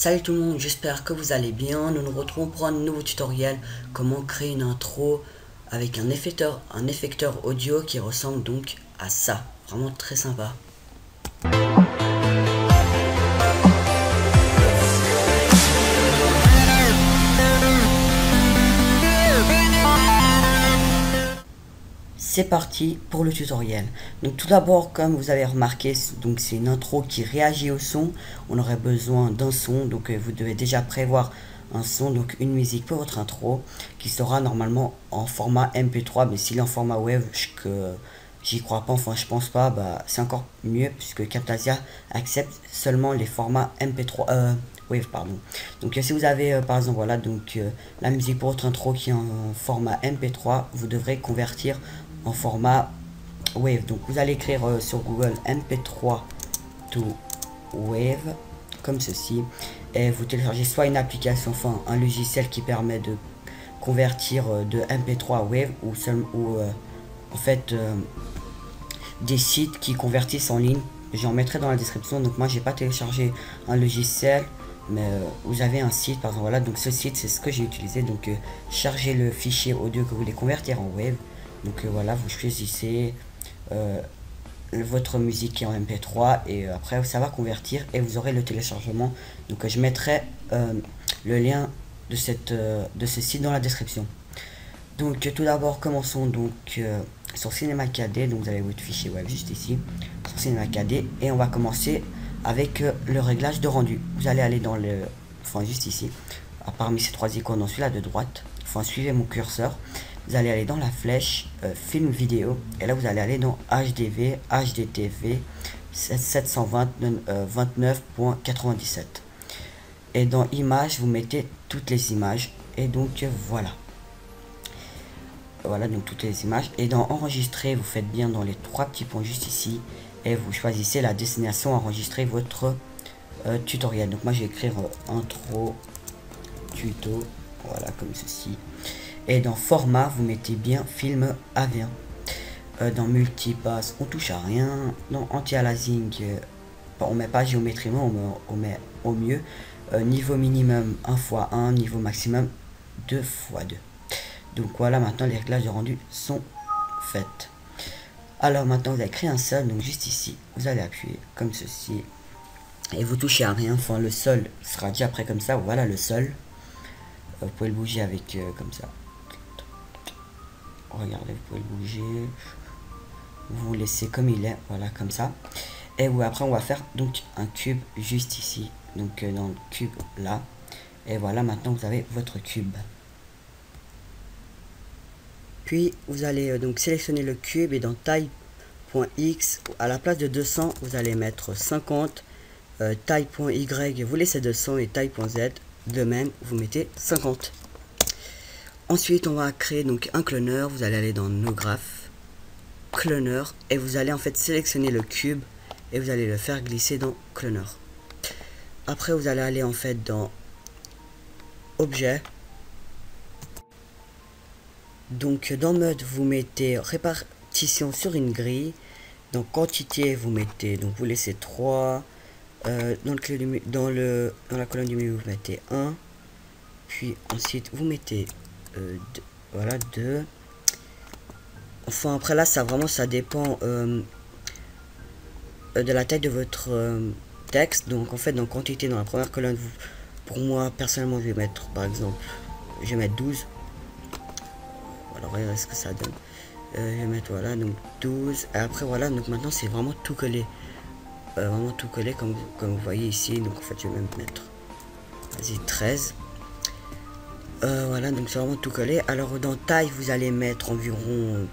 Salut tout le monde, j'espère que vous allez bien. Nous nous retrouvons pour un nouveau tutoriel comment créer une intro avec un effecteur audio qui ressemble donc à ça. Vraiment très sympa. C'est parti pour le tutoriel. Donc tout d'abord, comme vous avez remarqué, donc c'est une intro qui réagit au son. On aurait besoin d'un son, donc vous devez déjà prévoir un son, donc une musique pour votre intro qui sera normalement en format MP3, mais s'il est en format wave, j'y crois pas, enfin je pense pas, bah c'est encore mieux puisque Camtasia accepte seulement les formats MP3 wave, pardon. Donc si vous avez par exemple voilà donc la musique pour votre intro qui est en format MP3, vous devrez convertir en format wave. Donc vous allez écrire sur Google MP3 to wave comme ceci et vous téléchargez soit une application, enfin un logiciel qui permet de convertir de MP3 à wave ou en fait des sites qui convertissent en ligne. J'en mettrai dans la description. Donc moi j'ai pas téléchargé un logiciel, mais vous avez un site par exemple, voilà, donc ce site c'est ce que j'ai utilisé. Donc chargez le fichier audio que vous voulez convertir en wave. Donc voilà, vous choisissez votre musique qui est en MP3 et après ça va convertir et vous aurez le téléchargement. Donc je mettrai le lien de ce site dans la description. Donc tout d'abord commençons donc sur Cinema 4D. Donc vous avez votre fichier web juste ici sur Cinema 4D et on va commencer avec le réglage de rendu. Vous allez aller dans le, enfin juste ici, parmi ces trois icônes, dans celui-là de droite, enfin suivez mon curseur. Vous allez aller dans la flèche film vidéo et là vous allez aller dans HDV, HDTV 720.29.97 et dans images vous mettez toutes les images et donc voilà donc toutes les images et dans enregistrer vous faites bien dans les trois petits points juste ici et vous choisissez la destination à enregistrer votre tutoriel. Donc moi je vais écrire intro tuto, voilà comme ceci. Et dans format, vous mettez bien film A20. Dans multipass, on touche à rien. Dans anti-aliasing, on met pas géométrie, mais on met au mieux. Niveau minimum 1x1, niveau maximum 2x2. Donc voilà, maintenant les réglages de rendu sont faits. Alors maintenant vous allez créer un sol, donc juste ici, vous allez appuyer comme ceci. Et vous touchez à rien, enfin le sol sera déjà prêt comme ça, voilà le sol. Vous pouvez le bouger avec comme ça. Regardez, vous pouvez le bouger, vous laissez comme il est, voilà comme ça. Et après on va faire donc un cube juste ici, donc dans le cube là. Et voilà, maintenant vous avez votre cube. Puis vous allez donc sélectionner le cube et dans taille.x, à la place de 200 vous allez mettre 50. Taille.y vous laissez 200 et taille.z de même vous mettez 50. Ensuite, on va créer donc un cloneur. Vous allez aller dans nos graphes, cloneur, et vous allez en fait sélectionner le cube et vous allez le faire glisser dans cloneur. Après, vous allez aller en fait dans objet. Donc dans mode, vous mettez répartition sur une grille. Dans quantité, vous mettez, donc vous laissez 3. Dans la colonne du milieu, vous mettez 1. Puis ensuite, vous mettez voilà 2. Enfin après là ça dépend de la taille de votre texte. Donc en fait dans quantité, dans la première colonne, pour moi personnellement je vais mettre par exemple, je vais mettre 12. Voilà, regardez ce que ça donne. Je vais mettre voilà donc 12 et après voilà, donc maintenant c'est vraiment tout collé, comme vous voyez ici. Donc en fait je vais même mettre 13. Voilà, donc c'est vraiment tout collé. Alors dans taille vous allez mettre environ,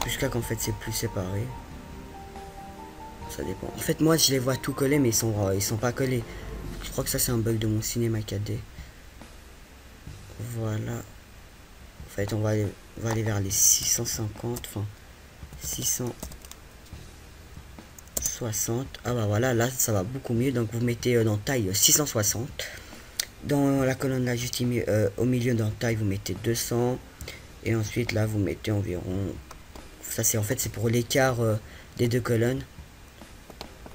jusqu'à qu'en fait c'est plus séparé, ça dépend. En fait moi je les vois tout collés mais ils sont pas collés. Je crois que ça c'est un bug de mon Cinema 4D. Voilà, en fait on va aller vers les 650, enfin 660. Ah bah voilà, là ça va beaucoup mieux. Donc vous mettez dans taille 660. Dans la colonne là juste au milieu dans taille vous mettez 200 et ensuite là vous mettez environ, ça c'est en fait c'est pour l'écart des deux colonnes.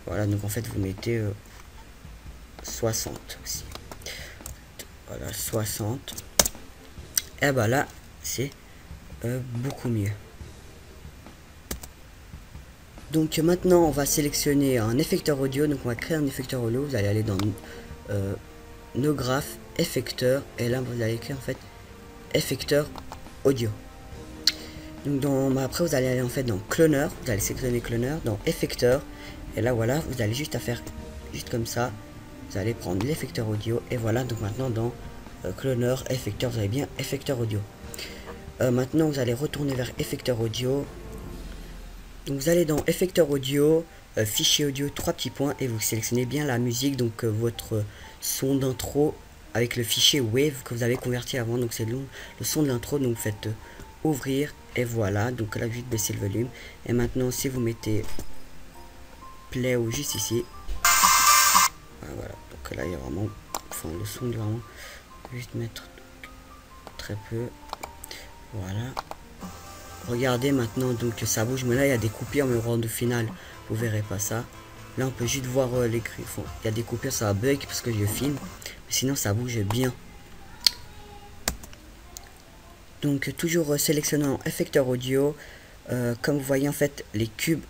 Voilà, donc en fait vous mettez 60 aussi. Voilà, 60. Et bah là, c'est beaucoup mieux. Donc maintenant, on va sélectionner un effecteur audio. Donc on va créer un effecteur audio. Vous allez aller dans nos graphes, effecteurs. Et là, vous allez écrire en fait effecteur audio. Donc après, vous allez aller en fait dans cloneur. Vous allez sélectionner cloneur, dans effecteur. Et là, voilà, vous allez juste à faire juste comme ça. Vous allez prendre l'effecteur audio. Et voilà, donc maintenant dans cloneur, effecteur, vous avez bien effecteur audio. Maintenant, vous allez retourner vers effecteur audio. Donc vous allez dans effecteur audio, fichier audio, 3 petits points, et vous sélectionnez bien la musique, donc votre son d'intro avec le fichier wave que vous avez converti avant. Donc c'est le son de l'intro. Donc vous faites ouvrir, et voilà. Donc là, juste baisser le volume. Et maintenant, si vous mettez play ou juste ici, voilà. Donc là, il y a vraiment, enfin le son est vraiment, juste mettre très peu. Voilà. Regardez maintenant, donc ça bouge, mais là il y a des coupures, mais au rendu final vous verrez pas ça. Là on peut juste voir les griffons. Il y a des coupures, ça bug parce que je filme, mais sinon ça bouge bien. Donc toujours sélectionnant effecteur audio, comme vous voyez en fait les cubes,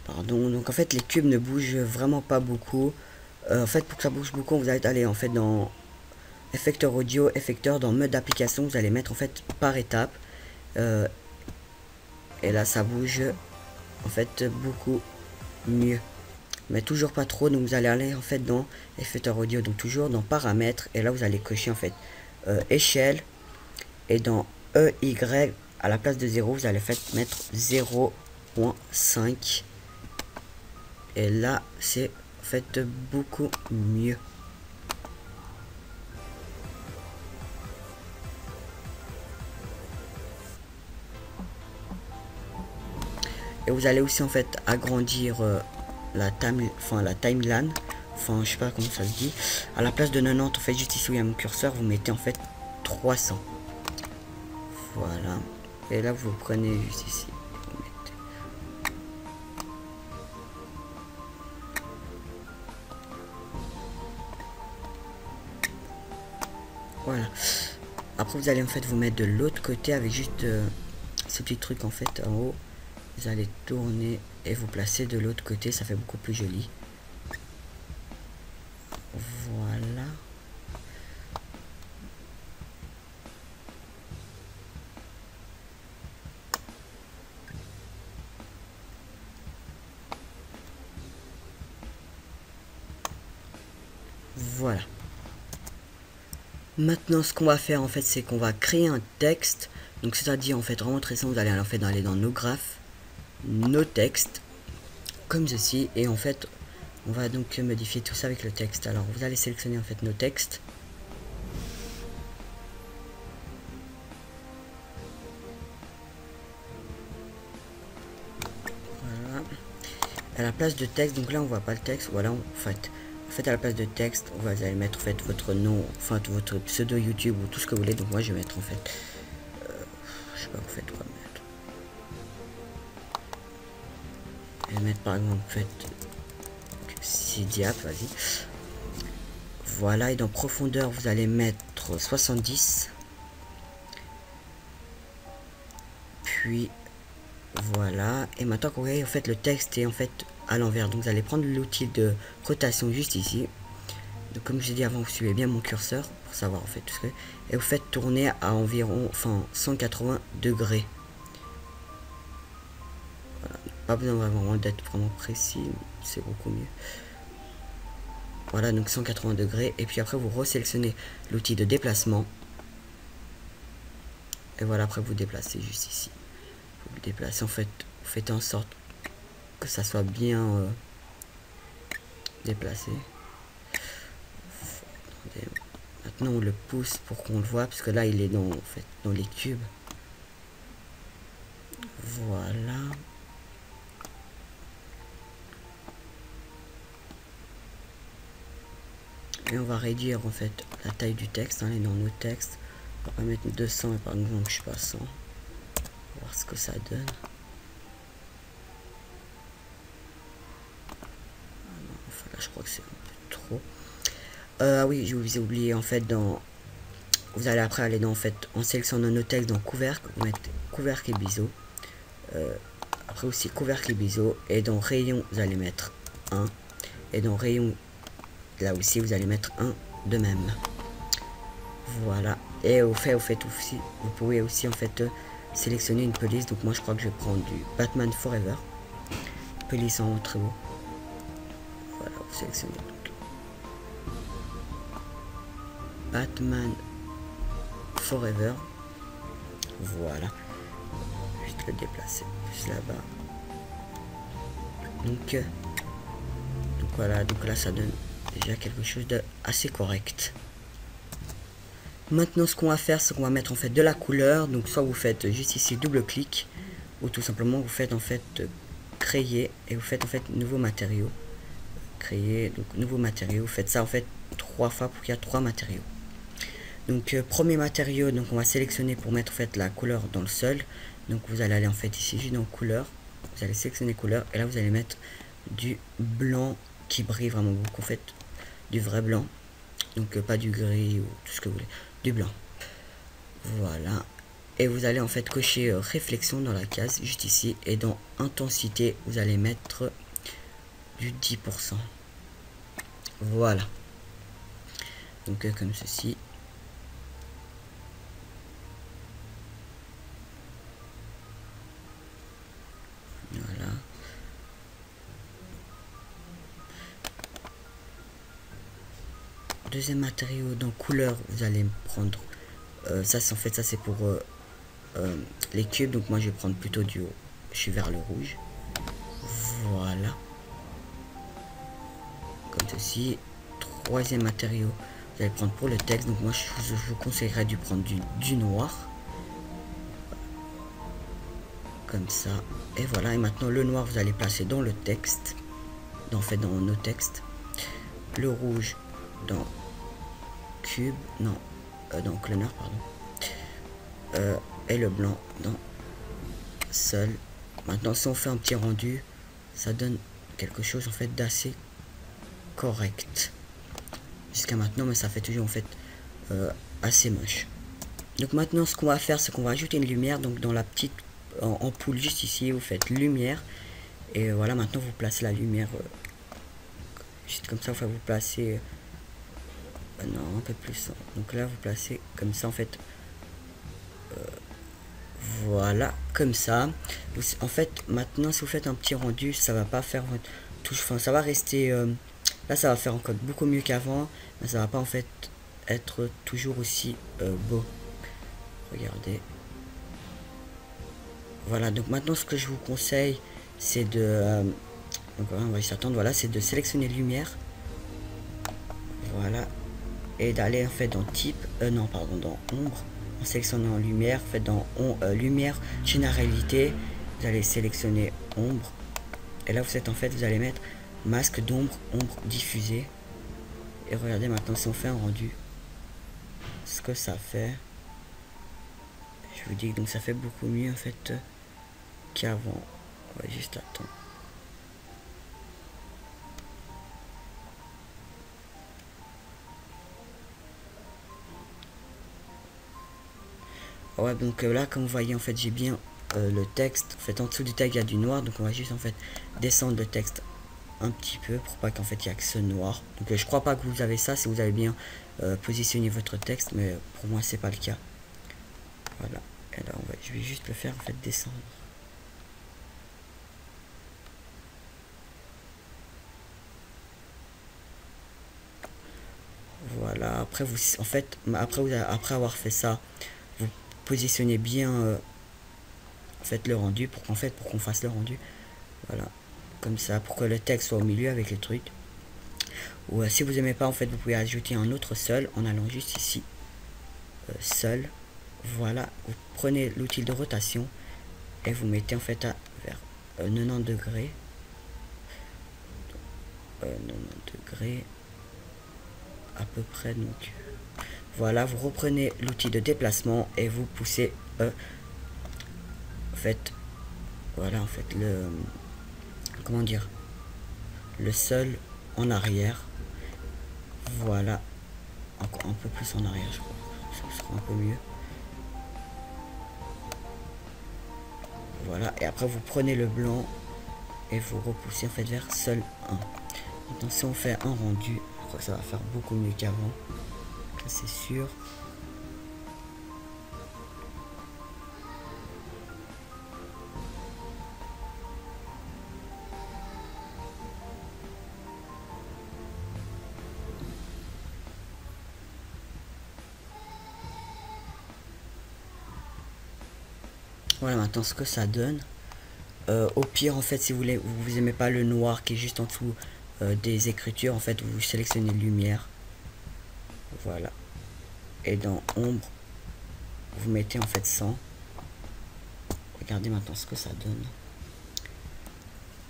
pardon, donc en fait les cubes ne bougent vraiment pas beaucoup. En fait pour que ça bouge beaucoup, vous allez aller en fait dans effecteur audio, effecteur, dans mode d'application, vous allez mettre en fait par étape. Et là ça bouge en fait beaucoup mieux, mais toujours pas trop. Donc vous allez aller en fait dans effecteur audio, donc toujours dans paramètres, et là vous allez cocher en fait échelle, et dans EY à la place de 0 vous allez mettre 0.5, et là c'est en fait beaucoup mieux. Et vous allez aussi en fait agrandir la timeline, enfin je sais pas comment ça se dit. À la place de 90, en fait juste ici où il y a mon curseur, vous mettez en fait 300. Voilà. Et là vous prenez juste ici. Vous mettez. Voilà. Après vous allez en fait vous mettre de l'autre côté avec juste ce petit truc en fait en haut. Vous allez tourner et vous placer de l'autre côté, ça fait beaucoup plus joli. Voilà. Voilà. Maintenant, ce qu'on va faire en fait, c'est qu'on va créer un texte. Donc c'est-à-dire en fait vraiment très simple, vous allez en fait aller dans nos graphes, nos textes, comme ceci, et en fait on va donc modifier tout ça avec le texte. Alors vous allez sélectionner en fait nos textes. Voilà. À la place de texte, donc là on voit pas le texte, voilà, en fait à la place de texte, vous allez mettre en fait votre nom, enfin votre pseudo YouTube ou tout ce que vous voulez. Donc moi je vais mettre en fait, je sais pas, vous faites quoi mettre. Je vais mettre par exemple en fait Sidiap, vas-y. Voilà, et dans profondeur vous allez mettre 70. Puis voilà, et maintenant vous voyez en fait le texte est en fait à l'envers, donc vous allez prendre l'outil de rotation juste ici. Donc comme je l'ai dit avant, vous suivez bien mon curseur pour savoir en fait tout ce que, et vous faites tourner à environ 180 degrés. Voilà. Pas besoin vraiment d'être vraiment précis, c'est beaucoup mieux. Voilà, donc 180 degrés, et puis après vous resélectionnez l'outil de déplacement, et voilà, après vous déplacez juste ici. Vous déplacez en fait, vous faites en sorte que ça soit bien déplacé. Attendez. Maintenant on le pousse pour qu'on le voit, parce que là il est dans, en fait, dans les cubes. Voilà. Et on va réduire en fait la taille du texte, hein, dans nos textes. On va mettre 200 et par exemple je sais pas 100. On va voir ce que ça donne. Voilà, je crois que c'est un peu trop. Ah oui, je vous ai oublié en fait dans. Vous allez après aller dans en fait en sélectionnant nos textes dans couvercle, vous mettez couvercle et biseau. Après aussi couvercle et biseau. Et dans rayon, vous allez mettre 1. Et dans rayon, là aussi, vous allez mettre 1 de même. Voilà. Et au fait aussi, vous pouvez aussi en fait sélectionner une police. Donc moi je crois que je vais prendre du Batman Forever. Police en haut très beau. Voilà, vous sélectionnez donc Batman Forever. Voilà. Juste le déplacer plus là-bas. Donc voilà, donc là ça donne déjà quelque chose de assez correct. Maintenant ce qu'on va faire, c'est qu'on va mettre en fait de la couleur. Donc soit vous faites juste ici double clic, ou tout simplement vous faites en fait créer et vous faites en fait nouveau matériau. Créer donc nouveau matériau, vous faites ça en fait 3 fois pour qu'il y a 3 matériaux. Donc premier matériau, donc on va sélectionner pour mettre en fait la couleur dans le sol. Donc vous allez aller en fait ici juste dans couleur, vous allez sélectionner couleur et là vous allez mettre du blanc qui brille vraiment beaucoup, en fait du vrai blanc, donc pas du gris ou tout ce que vous voulez, du blanc. Voilà, et vous allez en fait cocher réflexion dans la case juste ici, et dans intensité vous allez mettre du 10%. Voilà, donc comme ceci. Voilà. Deuxième matériau dans couleur, vous allez prendre ça, c'est en fait ça c'est pour les cubes, donc moi je vais prendre plutôt du haut, je suis vers le rouge. Voilà, comme ceci. Troisième matériau, vous allez prendre pour le texte, donc moi je vous conseillerais de prendre du noir, comme ça. Et voilà, et maintenant le noir vous allez placer dans le texte, dans nos textes. Le rouge dans cube, non, dans cloner, pardon. Et le blanc dans seul. Maintenant si on fait un petit rendu, ça donne quelque chose en fait d'assez correct jusqu'à maintenant, mais ça fait toujours en fait assez moche. Donc maintenant ce qu'on va faire, c'est qu'on va ajouter une lumière. Donc dans la petite ampoule juste ici, vous faites lumière, et voilà, maintenant vous placez la lumière juste comme ça. Enfin vous placez non, un peu plus, donc là vous placez comme ça en fait. Voilà, comme ça. En fait maintenant si vous faites un petit rendu, ça va pas faire tout, enfin ça va rester là, ça va faire encore beaucoup mieux qu'avant, mais ça va pas en fait être toujours aussi beau. Regardez. Voilà, donc maintenant ce que je vous conseille, c'est de donc voilà, on va y s'attendre. Voilà, c'est de sélectionner lumière. Voilà, et d'aller en fait dans type non pardon, dans ombre, en sélectionnant lumière. En fait dans lumière généralité, vous allez sélectionner ombre, et là vous êtes en fait, vous allez mettre masque d'ombre, ombre diffusée. Et regardez maintenant si on fait un rendu, ce que ça fait. Je vous dis que donc ça fait beaucoup mieux en fait qu'avant. On va juste attendre. Ouais, donc là comme vous voyez en fait j'ai bien le texte. En fait en dessous du texte il y a du noir, donc on va juste en fait descendre le texte un petit peu pour pas qu'en fait il y a que ce noir. Donc je crois pas que vous avez ça si vous avez bien positionné votre texte, mais pour moi c'est pas le cas. Voilà, et là je vais juste le faire en fait descendre. Voilà, après vous en fait après avoir fait ça, vous positionnez bien en fait le rendu pour qu'on fasse le rendu. Voilà, comme ça, pour que le texte soit au milieu avec les trucs. Ou si vous aimez pas en fait, vous pouvez ajouter un autre seul en allant juste ici seul. Voilà, vous prenez l'outil de rotation et vous mettez en fait à vers 90 degrés 90 degrés à peu près. Donc voilà, vous reprenez l'outil de déplacement et vous poussez en fait, voilà en fait le comment dire, le sol en arrière. Voilà. Encore un peu plus en arrière, je crois. Ça sera un peu mieux. Voilà. Et après, vous prenez le blanc et vous repoussez en fait vers seul 1. Maintenant, si on fait un rendu, je crois que ça va faire beaucoup mieux qu'avant. C'est sûr. Voilà maintenant ce que ça donne. Au pire en fait si vous aimez pas le noir qui est juste en dessous des écritures, en fait vous sélectionnez lumière. Voilà. Et dans ombre, vous mettez en fait 100. Regardez maintenant ce que ça donne.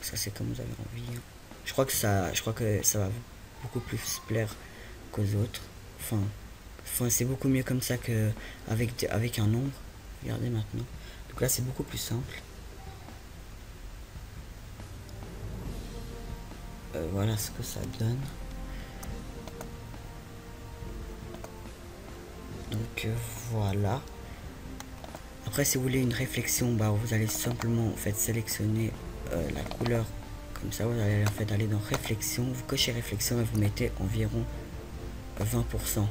Ça c'est comme vous avez envie. Hein. Je crois que ça va beaucoup plus plaire qu'aux autres. Enfin c'est beaucoup mieux comme ça que avec un ombre. Regardez maintenant. Donc là c'est beaucoup plus simple. Voilà ce que ça donne. Donc voilà. Après si vous voulez une réflexion, bah vous allez simplement en fait sélectionner la couleur comme ça. Vous allez en fait aller dans réflexion, vous cochez réflexion et vous mettez environ 20%.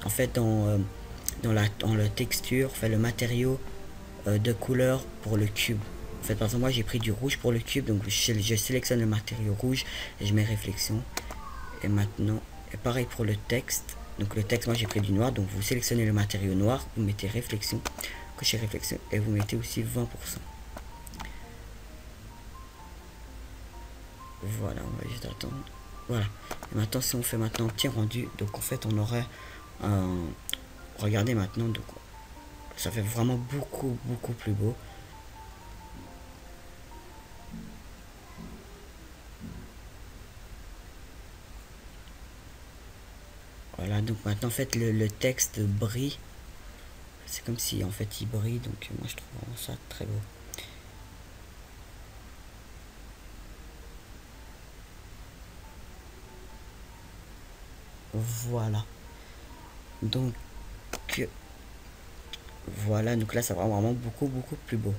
En fait dans la texture, enfin le matériau de couleur pour le cube. En fait par exemple moi j'ai pris du rouge pour le cube, donc je sélectionne le matériau rouge et je mets réflexion. Et maintenant, et pareil pour le texte. Donc le texte, moi j'ai pris du noir, donc vous sélectionnez le matériau noir, vous mettez réflexion, cochez réflexion et vous mettez aussi 20%. Voilà, on va juste attendre. Voilà. Et maintenant si on fait maintenant un petit rendu, donc en fait on aurait un... Regardez maintenant, donc ça fait vraiment beaucoup plus beau. Voilà, donc maintenant en fait le texte brille. C'est comme si en fait il brille, donc moi je trouve vraiment ça très beau. Voilà. Donc voilà, donc là ça va vraiment beaucoup plus beau.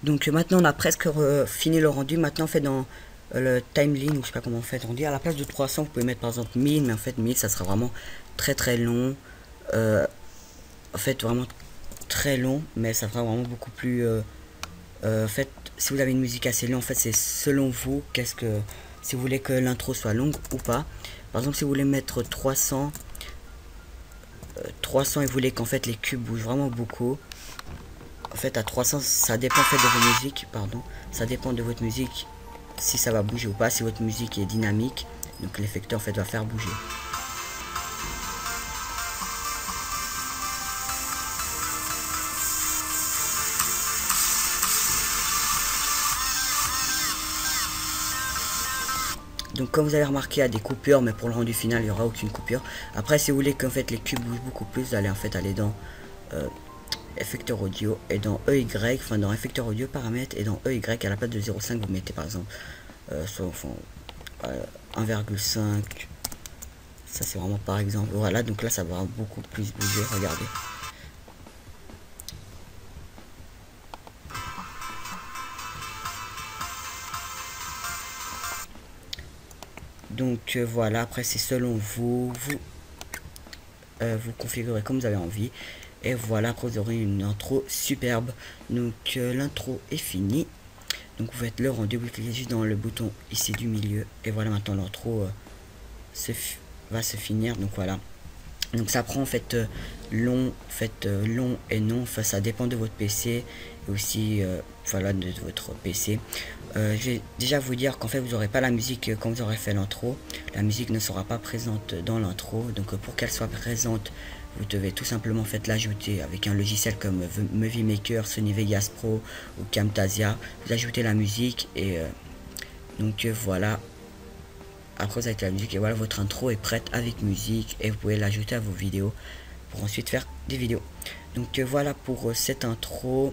Donc maintenant on a presque fini le rendu. Maintenant on fait dans le timeline, ou je sais pas comment on fait rendu. À la place de 300 vous pouvez mettre par exemple 1000, mais en fait 1000 ça sera vraiment très long. En fait vraiment très long, mais ça sera vraiment beaucoup plus en fait si vous avez une musique assez longue, en fait c'est selon vous si vous voulez que l'intro soit longue ou pas. Par exemple si vous voulez mettre 300 et vous voulez qu'en fait les cubes bougent vraiment beaucoup, en fait à 300 ça dépend en fait de vos musiques, pardon, ça dépend de votre musique si ça va bouger ou pas. Si votre musique est dynamique, donc l'effecteur en fait va faire bouger. Donc comme vous avez remarqué, il y a des coupures, mais pour le rendu final il n'y aura aucune coupure. Après si vous voulez qu'en fait les cubes bougent beaucoup plus, vous allez en fait aller dans effecteur audio et dans EY, enfin dans effecteur audio paramètres, et dans EY à la place de 0,5 vous mettez par exemple 1,5. Ça c'est vraiment par exemple, voilà, donc là ça va beaucoup plus bouger, regardez. Donc voilà, après c'est selon vous, vous configurez comme vous avez envie. Et voilà, après vous aurez une intro superbe. Donc l'intro est finie. Donc vous faites le rendu, vous cliquez juste dans le bouton ici du milieu. Et voilà, maintenant l'intro va se finir. Donc voilà. Donc ça prend en fait long et non. Enfin ça dépend de votre PC et aussi voilà de votre PC. Je vais déjà vous dire qu'en fait vous n'aurez pas la musique quand vous aurez fait l'intro. La musique ne sera pas présente dans l'intro. Donc pour qu'elle soit présente, vous devez tout simplement l'ajouter avec un logiciel comme Movie Maker, Sony Vegas Pro ou Camtasia. Vous ajoutez la musique et donc voilà. Après vous avez la musique et voilà, votre intro est prête avec musique et vous pouvez l'ajouter à vos vidéos pour ensuite faire des vidéos. Donc voilà pour cette intro,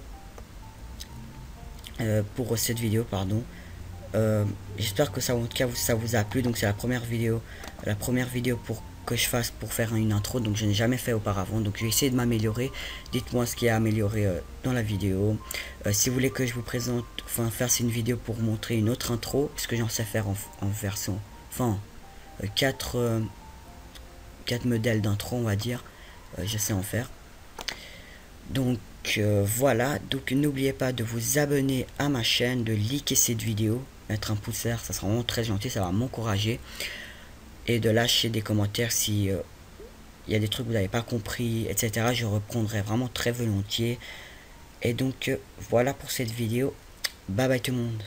pour cette vidéo pardon. J'espère que ça, en tout cas, ça vous a plu. Donc c'est la première vidéo pour que je fasse pour faire une intro. Donc je n'ai jamais fait auparavant. Donc je vais essayer de m'améliorer. Dites-moi ce qui est amélioré dans la vidéo. Si vous voulez que je vous présente, enfin faire une vidéo pour montrer une autre intro, parce que j'en sais faire en version, enfin 4 modèles d'intro, on va dire. Je sais en faire. Donc voilà, donc n'oubliez pas de vous abonner à ma chaîne, de liker cette vidéo, mettre un pouce vert, ça sera vraiment très gentil, ça va m'encourager, et de lâcher des commentaires si il y a des trucs que vous n'avez pas compris, etc. Je reprendrai vraiment très volontiers. Et donc voilà pour cette vidéo. Bye bye tout le monde.